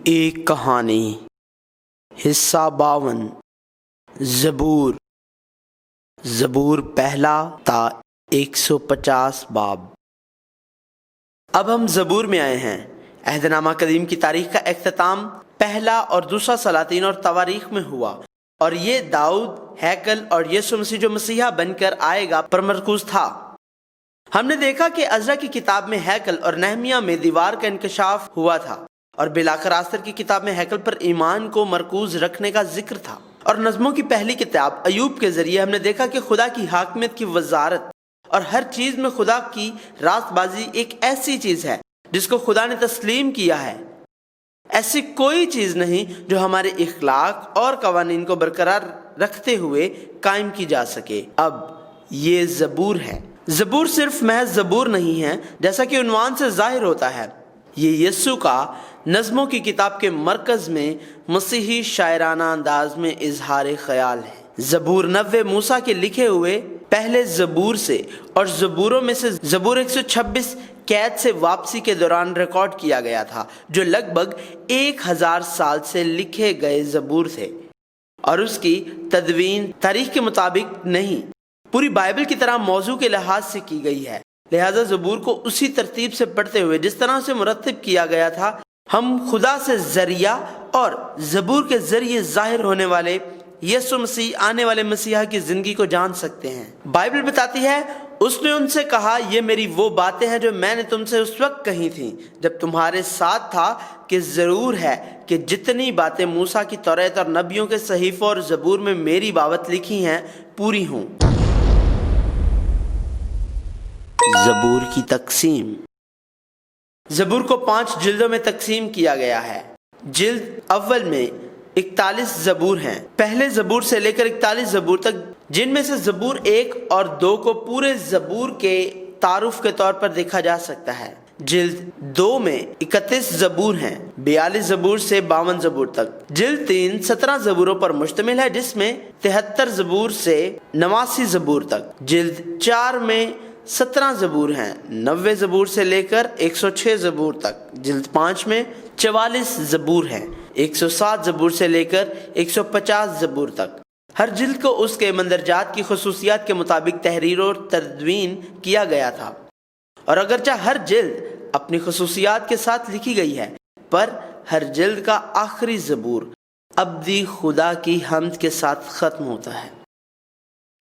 ایک کہانی حصہ 52 زبور زبور پہلا تا 150 باب۔ اب ہم زبور میں آئے ہیں۔ عہد نامہ قدیم کی تاریخ کا اختتام پہلا اور دوسرا سلاطین اور تواریخ میں ہوا، اور یہ داؤد، ہیکل اور یسوع مسیح جو مسیحا بن کر آئے گا پر مرکوز تھا۔ ہم نے دیکھا کہ عزرا کی کتاب میں ہیکل اور نہمیہ میں دیوار کا انکشاف ہوا تھا، اور بلاخر آستر کی کتاب میں ہیکل پر ایمان کو مرکوز رکھنے کا ذکر تھا، اور نظموں کی پہلی کتاب ایوب کے ذریعے ہم نے دیکھا کہ خدا کی حاکمیت کی وزارت اور ہر چیز میں خدا کی راست بازی ایک ایسی چیز ہے جس کو خدا نے تسلیم کیا ہے۔ ایسی کوئی چیز نہیں جو ہمارے اخلاق اور قوانین کو برقرار رکھتے ہوئے قائم کی جا سکے۔ اب یہ زبور ہے۔ زبور صرف محض زبور نہیں ہے جیسا کہ عنوان سے ظاہر ہوتا ہے، یہ یسوع کا نظموں کی کتاب کے مرکز میں مسیحی شاعرانہ انداز میں اظہار خیال ہے۔ زبور 90 موسیٰ کے لکھے ہوئے پہلے زبور سے اور زبوروں میں سے زبور 126 قید سے واپسی کے دوران ریکارڈ کیا گیا تھا، جو لگ بھگ 1000 سال سے لکھے گئے زبور تھے، اور اس کی تدوین تاریخ کے مطابق نہیں، پوری بائبل کی طرح موضوع کے لحاظ سے کی گئی ہے۔ لہذا زبور کو اسی ترتیب سے پڑھتے ہوئے جس طرح سے مرتب کیا گیا تھا، ہم خدا سے ذریعہ اور زبور کے ذریعے ظاہر ہونے والے یسوع مسیح آنے والے مسیحا کی زندگی کو جان سکتے ہیں۔ بائبل بتاتی ہے، اس نے ان سے کہا، یہ میری وہ باتیں ہیں جو میں نے تم سے اس وقت کہی تھیں جب تمہارے ساتھ تھا، کہ ضرور ہے کہ جتنی باتیں موسیٰ کی توریت اور نبیوں کے صحیفوں اور زبور میں میری بابت لکھی ہیں پوری ہوں۔ زبور کی تقسیم۔ زبور کو 5 جلدوں میں تقسیم کیا گیا ہے۔ جلد اول میں 41 زبور ہیں، پہلے زبور سے لے کر 41 زبور تک، جن میں سے زبور 1 اور 2 کو پورے زبور کے تعارف کے طور پر دیکھا جا سکتا ہے۔ جلد 2 میں 31 زبور ہیں، 42 زبور سے 52 زبور تک۔ جلد 3 17 زبوروں پر مشتمل ہے، جس میں 73 زبور سے 89 زبور تک۔ جلد 4 میں 17 زبور ہیں، 90 زبور سے لے کر 106 زبور تک۔ جلد 5 میں 44 زبور ہیں، 107 زبور سے لے کر 150 زبور تک۔ ہر جلد کو اس کے مندرجات کی خصوصیات کے مطابق تحریر اور تدوین کیا گیا تھا، اور اگرچہ ہر جلد اپنی خصوصیات کے ساتھ لکھی گئی ہے، پر ہر جلد کا آخری زبور ابدی خدا کی حمد کے ساتھ ختم ہوتا ہے۔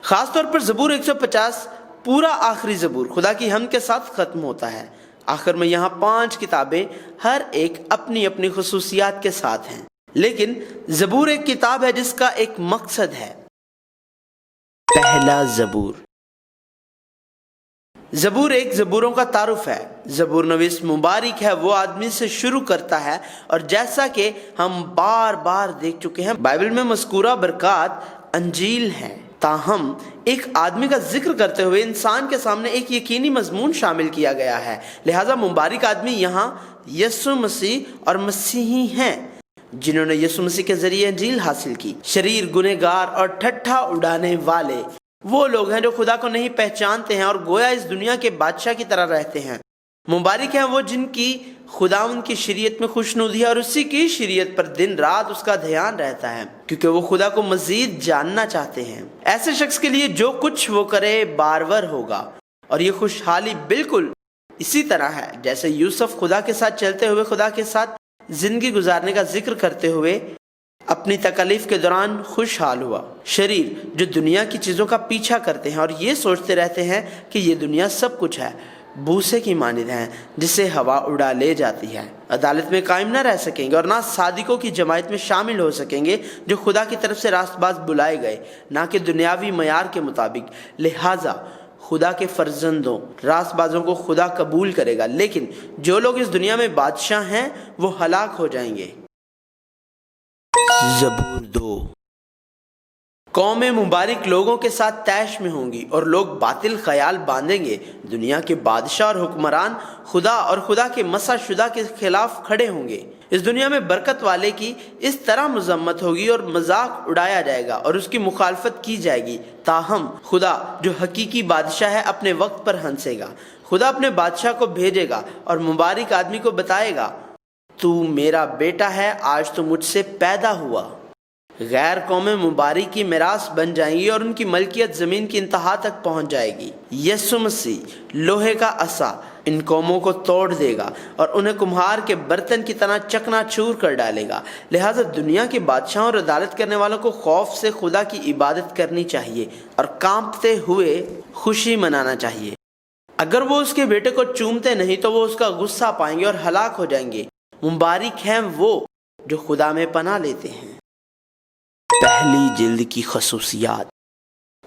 خاص طور پر زبور 150 پورا آخری زبور خدا کی حمد کے ساتھ ختم ہوتا ہے۔ آخر میں یہاں 5 کتابیں ہر ایک اپنی اپنی خصوصیات کے ساتھ ہیں، لیکن زبور ایک کتاب ہے جس کا ایک مقصد ہے۔ پہلا زبور۔ زبور ایک زبوروں کا تعارف ہے۔ زبور نویس مبارک ہے وہ آدمی سے شروع کرتا ہے، اور جیسا کہ ہم بار بار دیکھ چکے ہیں، بائبل میں مذکورہ برکات انجیل ہیں، تاہم ایک آدمی کا ذکر کرتے ہوئے انسان کے سامنے ایک یقینی مضمون شامل کیا گیا ہے۔ لہذا مبارک آدمی یہاں یسوع مسیح اور مسیحی ہیں جنہوں نے یسوع مسیح کے ذریعے انجیل حاصل کی۔ شریر، گنہگار اور ٹھٹھا اڑانے والے وہ لوگ ہیں جو خدا کو نہیں پہچانتے ہیں اور گویا اس دنیا کے بادشاہ کی طرح رہتے ہیں۔ مبارک ہیں وہ جن کی خداوند کی شریعت میں خوشنودی ہے، اور اسی کی شریعت پر دن رات اس کا دھیان رہتا ہے، کیونکہ وہ خدا کو مزید جاننا چاہتے ہیں۔ ایسے شخص کے لیے جو کچھ وہ کرے بارور ہوگا، اور یہ خوشحالی بالکل اسی طرح ہے جیسے یوسف خدا کے ساتھ چلتے ہوئے خدا کے ساتھ زندگی گزارنے کا ذکر کرتے ہوئے اپنی تکالیف کے دوران خوشحال ہوا۔ شریر جو دنیا کی چیزوں کا پیچھا کرتے ہیں اور یہ سوچتے رہتے ہیں کہ یہ دنیا سب کچھ ہے، بوسے کی مانند ہیں جسے ہوا اڑا لے جاتی ہے، عدالت میں قائم نہ رہ سکیں گے، اور نہ صادقوں کی جماعت میں شامل ہو سکیں گے جو خدا کی طرف سے راست باز بلائے گئے، نہ کہ دنیاوی معیار کے مطابق۔ لہٰذا خدا کے فرزندوں، راست بازوں کو خدا قبول کرے گا، لیکن جو لوگ اس دنیا میں بادشاہ ہیں وہ ہلاک ہو جائیں گے۔ زبور 2۔ قومیں مبارک لوگوں کے ساتھ طیش میں ہوں گی، اور لوگ باطل خیال باندھیں گے۔ دنیا کے بادشاہ اور حکمران خدا اور خدا کے مسح شدہ کے خلاف کھڑے ہوں گے۔ اس دنیا میں برکت والے کی اس طرح مذمت ہوگی اور مذاق اڑایا جائے گا اور اس کی مخالفت کی جائے گی، تاہم خدا جو حقیقی بادشاہ ہے اپنے وقت پر ہنسے گا۔ خدا اپنے بادشاہ کو بھیجے گا اور مبارک آدمی کو بتائے گا، تو میرا بیٹا ہے، آج تو مجھ سے پیدا ہوا۔ غیر قومیں مبارک کی میراث بن جائیں گی اور ان کی ملکیت زمین کی انتہا تک پہنچ جائے گی۔ یسوع مسیح لوہے کا عصا ان قوموں کو توڑ دے گا اور انہیں کمہار کے برتن کی طرح چکنا چور کر ڈالے گا۔ لہٰذا دنیا کے بادشاہوں اور عدالت کرنے والوں کو خوف سے خدا کی عبادت کرنی چاہیے اور کانپتے ہوئے خوشی منانا چاہیے۔ اگر وہ اس کے بیٹے کو چومتے نہیں تو وہ اس کا غصہ پائیں گے اور ہلاک ہو جائیں گے۔ مبارک ہیں وہ جو خدا میں پناہ لیتے ہیں۔ پہلی جلد کی خصوصیات۔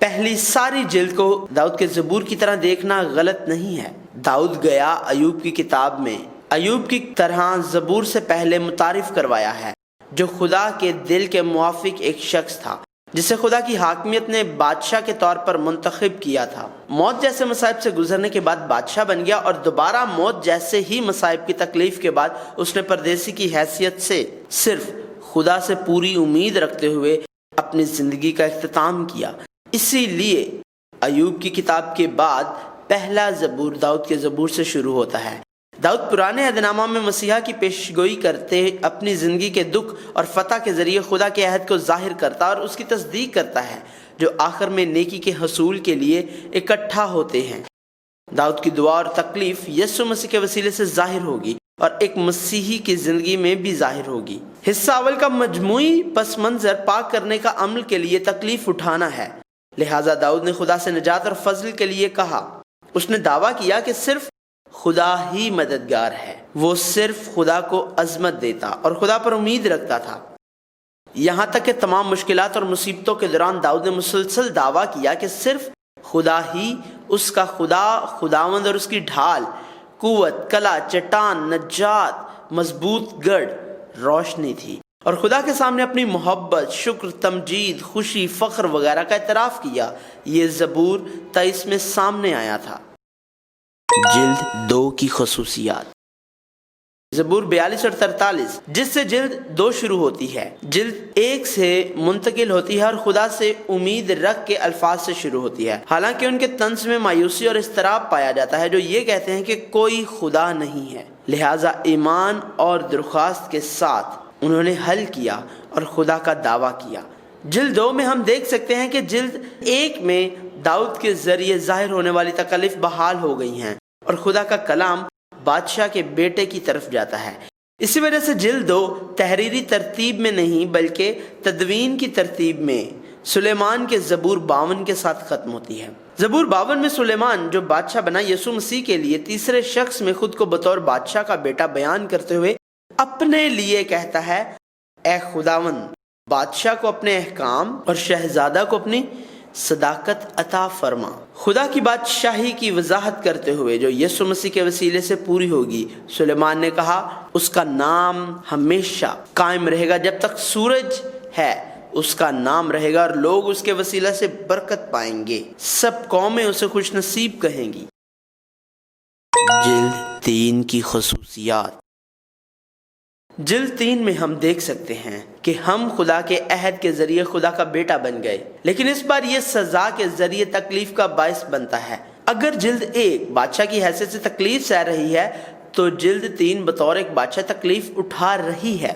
پہلی ساری جلد کو داؤد کے زبور کی طرح دیکھنا غلط نہیں ہے۔ داؤد گیا ایوب کی کتاب میں ایوب کی طرح زبور سے پہلے متعارف کروایا ہے، جو خدا کے دل کے موافق ایک شخص تھا، جسے خدا کی حاکمیت نے بادشاہ کے طور پر منتخب کیا تھا۔ موت جیسے مصائب سے گزرنے کے بعد بادشاہ بن گیا اور دوبارہ موت جیسے ہی مصائب کی تکلیف کے بعد اس نے پردیسی کی حیثیت سے صرف خدا سے پوری امید رکھتے ہوئے اپنی زندگی کا اختتام کیا۔ اسی لیے ایوب کی کتاب کے بعد پہلا زبور داؤد کے زبور سے شروع ہوتا ہے۔ داؤد پرانے عہد نامہ میں مسیحا کی پیشگوئی کرتے اپنی زندگی کے دکھ اور فتح کے ذریعے خدا کے عہد کو ظاہر کرتا اور اس کی تصدیق کرتا ہے، جو آخر میں نیکی کے حصول کے لیے اکٹھا ہوتے ہیں۔ داؤد کی دعا اور تکلیف یسوع مسیح کے وسیلے سے ظاہر ہوگی اور ایک مسیحی کی زندگی میں بھی ظاہر ہوگی۔ حصہ اول کا مجموعی پس منظر پاک کرنے کا عمل کے لیے تکلیف اٹھانا ہے۔ لہٰذا داؤد نے خدا سے نجات اور فضل کے لیے کہا۔ اس نے دعویٰ کیا کہ صرف خدا ہی مددگار ہے۔ وہ صرف خدا کو عظمت دیتا اور خدا پر امید رکھتا تھا، یہاں تک کہ تمام مشکلات اور مصیبتوں کے دوران داؤد نے مسلسل دعویٰ کیا کہ صرف خدا ہی اس کا خداوند اور اس کی ڈھال، قوت، کلا، چٹان، نجات، مضبوط گڑھ، روشنی تھی، اور خدا کے سامنے اپنی محبت، شکر، تمجید، خوشی، فخر وغیرہ کا اعتراف کیا۔ یہ زبور 23 میں سامنے آیا تھا۔ جلد 2 کی خصوصیات۔ زبور 42 اور 43 جس سے جلد 2 شروع ہوتی ہے، جلد 1 سے منتقل ہوتی ہے اور خدا سے امید رکھ کے الفاظ سے شروع ہوتی ہے۔ حالانکہ ان کے طنز میں مایوسی اور اضطراب پایا جاتا ہے، جو یہ کہتے ہیں کہ کوئی خدا نہیں ہے۔ لہٰذا ایمان اور درخواست کے ساتھ انہوں نے حل کیا اور خدا کا دعویٰ کیا۔ جلد 2 میں ہم دیکھ سکتے ہیں کہ جلد 1 میں داؤد کے ذریعے ظاہر ہونے والی تکلیف بحال ہو گئی ہیں اور خدا کا کلام بادشاہ کے بیٹے کی طرف جاتا ہے۔ اسی وجہ سے جلد 2 تحریری ترتیب میں نہیں بلکہ تدوین کی ترتیب میں سلیمان کے زبور 52 کے ساتھ ختم ہوتی ہے۔ زبور 52 میں سلیمان، جو بادشاہ بنا، یسوع مسیح کے لیے تیسرے شخص میں خود کو بطور بادشاہ کا بیٹا بیان کرتے ہوئے اپنے لیے کہتا ہے، اے خداوند، بادشاہ کو اپنے احکام اور شہزادہ کو اپنی صداقت عطا فرما۔ خدا کی بادشاہی کی وضاحت کرتے ہوئے جو یسوع مسیح کے وسیلے سے پوری ہوگی، سلیمان نے کہا، اس کا نام ہمیشہ قائم رہے گا، جب تک سورج ہے اس کا نام رہے گا اور لوگ اس کے وسیلہ سے برکت پائیں گے، سب قومیں اسے خوش نصیب کہیں گی۔ جلد 3 کی خصوصیات۔ جلد 3 میں ہم دیکھ سکتے ہیں کہ ہم خدا کے عہد کے ذریعے خدا کا بیٹا بن گئے، لیکن اس بار یہ سزا کے ذریعے تکلیف کا باعث بنتا ہے۔ اگر جلد 1 بادشاہ کی حیثیت سے تکلیف سہ رہی ہے تو جلد 3 بطور ایک بادشاہ تکلیف اٹھا رہی ہے۔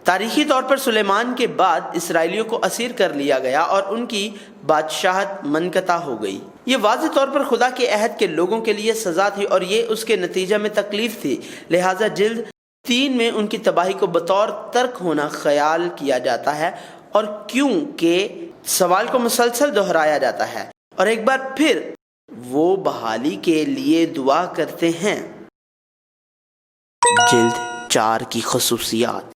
تاریخی طور پر سلیمان کے بعد اسرائیلیوں کو اسیر کر لیا گیا اور ان کی بادشاہت منقطع ہو گئی۔ یہ واضح طور پر خدا کے عہد کے لوگوں کے لیے سزا تھی اور یہ اس کے نتیجہ میں تکلیف تھی۔ لہٰذا جلد 3 میں ان کی تباہی کو بطور ترک ہونا خیال کیا جاتا ہے، اور کیونکہ سوال کو مسلسل دہرایا جاتا ہے اور ایک بار پھر وہ بحالی کے لیے دعا کرتے ہیں۔ جلد 4 کی خصوصیات۔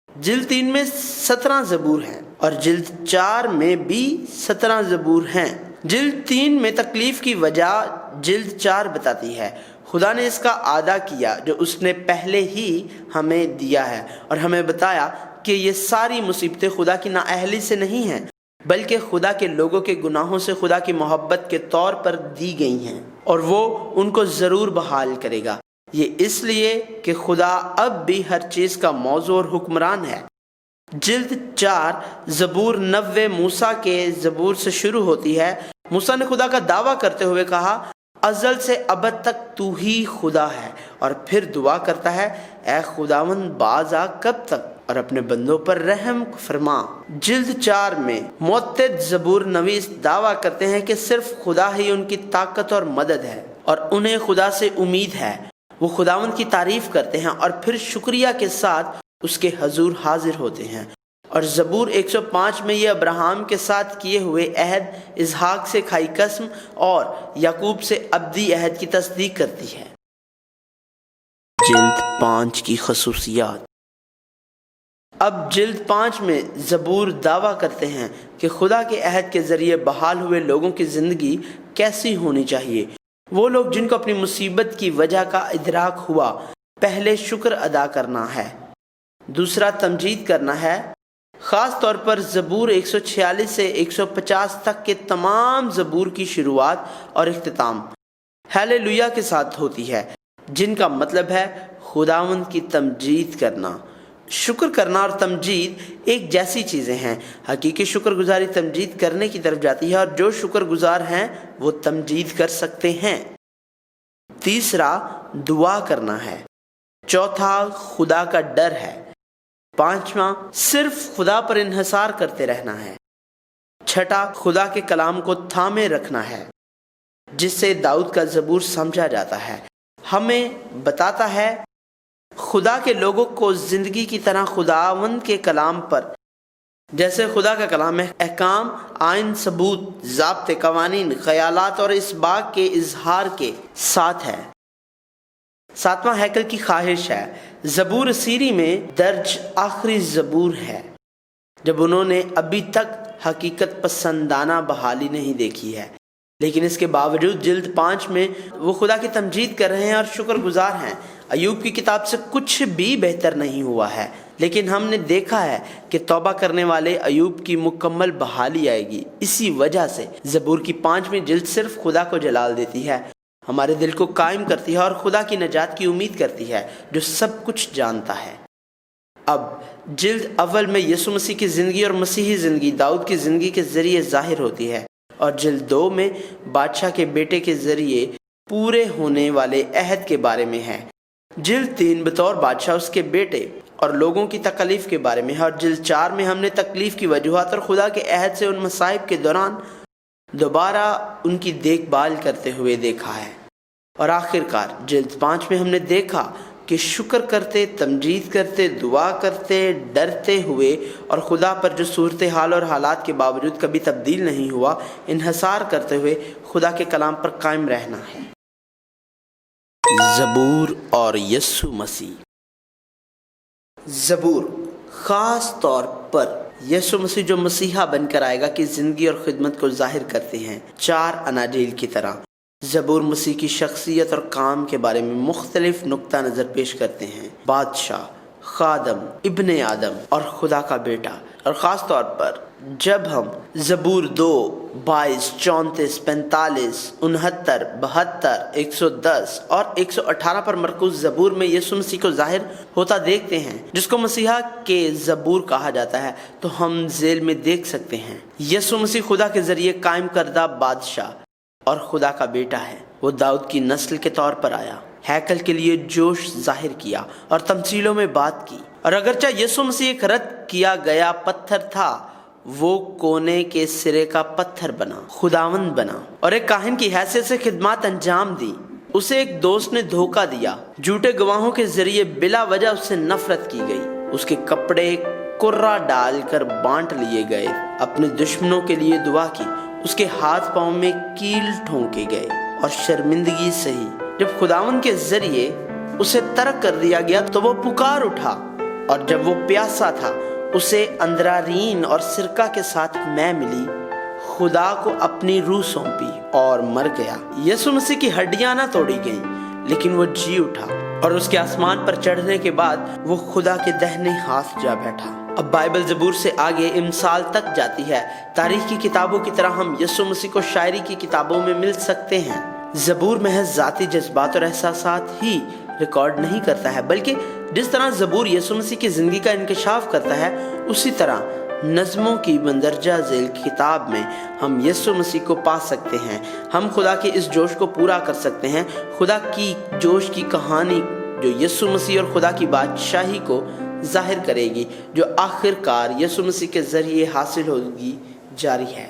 جلد 3 میں 17 زبور ہیں اور جلد 4 میں بھی 17 زبور ہیں۔ جلد 3 میں تکلیف کی وجہ جلد 4 بتاتی ہے۔ خدا نے اس کا اعادہ کیا جو اس نے پہلے ہی ہمیں دیا ہے، اور ہمیں بتایا کہ یہ ساری مصیبتیں خدا کی نااہلی سے نہیں ہیں بلکہ خدا کے لوگوں کے گناہوں سے خدا کی محبت کے طور پر دی گئی ہیں، اور وہ ان کو ضرور بحال کرے گا۔ یہ اس لیے کہ خدا اب بھی ہر چیز کا موضوع اور حکمران ہے۔ جلد 4 زبور 90 موسیٰ کے زبور سے شروع ہوتی ہے۔ موسیٰ نے خدا کا دعویٰ کرتے ہوئے کہا، ازل سے ابد تک تو ہی خدا ہے۔ اور پھر دعا کرتا ہے، اے خداوند باز آ کب تک، اور اپنے بندوں پر رحم فرما۔ جلد 4 میں معتد زبور نویس دعویٰ کرتے ہیں کہ صرف خدا ہی ان کی طاقت اور مدد ہے اور انہیں خدا سے امید ہے۔ وہ خداوند کی تعریف کرتے ہیں اور پھر شکریہ کے ساتھ اس کے حضور حاضر ہوتے ہیں۔ اور زبور 105 میں یہ ابراہیم کے ساتھ کیے ہوئے عہد، اسحاق سے کھائی قسم اور یعقوب سے ابدی عہد کی تصدیق کرتی ہے۔ جلد 5 کی خصوصیات۔ اب جلد 5 میں زبور دعویٰ کرتے ہیں کہ خدا کے عہد کے ذریعے بحال ہوئے لوگوں کی زندگی کیسی ہونی چاہیے۔ وہ لوگ جن کو اپنی مصیبت کی وجہ کا ادراک ہوا، پہلے شکر ادا کرنا ہے، دوسرا تمجید کرنا ہے۔ خاص طور پر زبور 146 سے 150 تک کے تمام زبور کی شروعات اور اختتام ہیلیلویا کے ساتھ ہوتی ہے، جن کا مطلب ہے خداوند کی تمجید کرنا۔ شکر کرنا اور تمجید ایک جیسی چیزیں ہیں۔ حقیقی شکر گزاری تمجید کرنے کی طرف جاتی ہے، اور جو شکر گزار ہیں وہ تمجید کر سکتے ہیں۔ تیسرا دعا کرنا ہے۔ چوتھا خدا کا ڈر ہے۔ پانچواں صرف خدا پر انحصار کرتے رہنا ہے۔ چھٹا خدا کے کلام کو تھامے رکھنا ہے، جس سے داؤد کا زبور سمجھا جاتا ہے۔ ہمیں بتاتا ہے خدا کے لوگوں کو زندگی کی طرح خداوند کے کلام پر، جیسے خدا کا کلام ہے، احکام، آئین، ثبوت، ضابطے، قوانین، خیالات اور اس بات کے اظہار کے ساتھ ہے۔ ساتواں ہیکل کی خواہش ہے۔ زبور سیری میں درج آخری زبور ہے جب انہوں نے ابھی تک حقیقت پسندانہ بحالی نہیں دیکھی ہے، لیکن اس کے باوجود جلد 5 میں وہ خدا کی تمجید کر رہے ہیں اور شکر گزار ہیں۔ ایوب کی کتاب سے کچھ بھی بہتر نہیں ہوا ہے، لیکن ہم نے دیکھا ہے کہ توبہ کرنے والے ایوب کی مکمل بحالی آئے گی۔ اسی وجہ سے زبور کی 5ویں جلد صرف خدا کو جلال دیتی ہے، ہمارے دل کو قائم کرتی ہے اور خدا کی نجات کی امید کرتی ہے جو سب کچھ جانتا ہے۔ اب جلد اول میں یسوع مسیح کی زندگی اور مسیحی زندگی داؤد کی زندگی کے ذریعے ظاہر ہوتی ہے، اور جلد 2 میں بادشاہ کے بیٹے کے ذریعے پورے ہونے والے عہد کے بارے میں ہے۔ جلد 3 بطور بادشاہ، اس کے بیٹے اور لوگوں کی تکلیف کے بارے میں ہے، اور جلد 4 میں ہم نے تکلیف کی وجوہات اور خدا کے عہد سے ان مصائب کے دوران دوبارہ ان کی دیکھ بھال کرتے ہوئے دیکھا ہے۔ اور آخر کار جلد 5 میں ہم نے دیکھا کہ شکر کرتے، تمجید کرتے، دعا کرتے، ڈرتے ہوئے اور خدا پر جو صورتحال اور حالات کے باوجود کبھی تبدیل نہیں ہوا، انحصار کرتے ہوئے خدا کے کلام پر قائم رہنا ہے۔ زبور اور یسوع مسیح۔ زبور خاص طور پر یسوع مسیح جو مسیحا بن کر آئے گا کی زندگی اور خدمت کو ظاہر کرتے ہیں۔ 4 اناجیل کی طرح زبور مسیح کی شخصیت اور کام کے بارے میں مختلف نقطہ نظر پیش کرتے ہیں۔ بادشاہ، خادم، ابن آدم اور خدا کا بیٹا۔ اور خاص طور پر جب ہم زبور 2، 22، 34، 45، 69، 72، 110 اور 118 پر مرکوز زبور میں یسوع مسیح کو ظاہر ہوتا دیکھتے ہیں، جس کو مسیحا کے زبور کہا جاتا ہے، تو ہم ذیل میں دیکھ سکتے ہیں یسوع مسیح خدا کے ذریعے قائم کردہ بادشاہ اور خدا کا بیٹا ہے۔ وہ داؤد کی نسل کے طور پر آیا، ہیکل کے لیے جوش ظاہر کیا اور تمثیلوں میں بات کی، اور اگرچہ یسوع مسیح ایک رد کیا گیا پتھر تھا، وہ کونے کے سرے کا پتھر بنا، خداوند بنا، اور ایک کاہن کی حیثیت سے خدمات انجام دی۔ اسے ایک دوست نے دھوکہ دیا، جھوٹے گواہوں کے ذریعے بلا وجہ اس سے نفرت کی گئی، اس کے کپڑے کرہ ڈال کر بانٹ لیے گئے، اپنے دشمنوں کے لیے دعا کی، اس کے ہاتھ پاؤں میں کیل ٹھونکے گئے اور شرمندگی سہی۔ جب خداوند کے ذریعے اسے ترک کر دیا گیا تو وہ پکار اٹھا، اور جب وہ پیاسا تھا اسے اندرارین اور سرکہ کے ساتھ میں ملی، خدا کو اپنی روح سونپی اور مر گیا۔ یسوع مسیح کی ہڈیاں نہ توڑی گئیں، لیکن وہ جی اٹھا، اور اس کے آسمان پر چڑھنے کے بعد وہ خدا کے دہنے ہاتھ جا بیٹھا۔ اب بائبل زبور سے آگے امثال تک جاتی ہے۔ تاریخ کی کتابوں کی طرح ہم یسوع مسیح کو شاعری کی کتابوں میں مل سکتے ہیں۔ زبور محض ذاتی جذبات اور احساسات ہی ریکارڈ نہیں کرتا ہے، بلکہ جس طرح زبور یسوع مسیح کی زندگی کا انکشاف کرتا ہے، اسی طرح نظموں کی مندرجہ ذیل کتاب میں ہم یسوع مسیح کو پا سکتے ہیں۔ ہم خدا کے اس جوش کو پورا کر سکتے ہیں، خدا کی جوش کی کہانی جو یسوع مسیح اور خدا کی بادشاہی کو ظاہر کرے گی، جو آخر کار یسوع مسیح کے ذریعے حاصل ہوگی، جاری ہے۔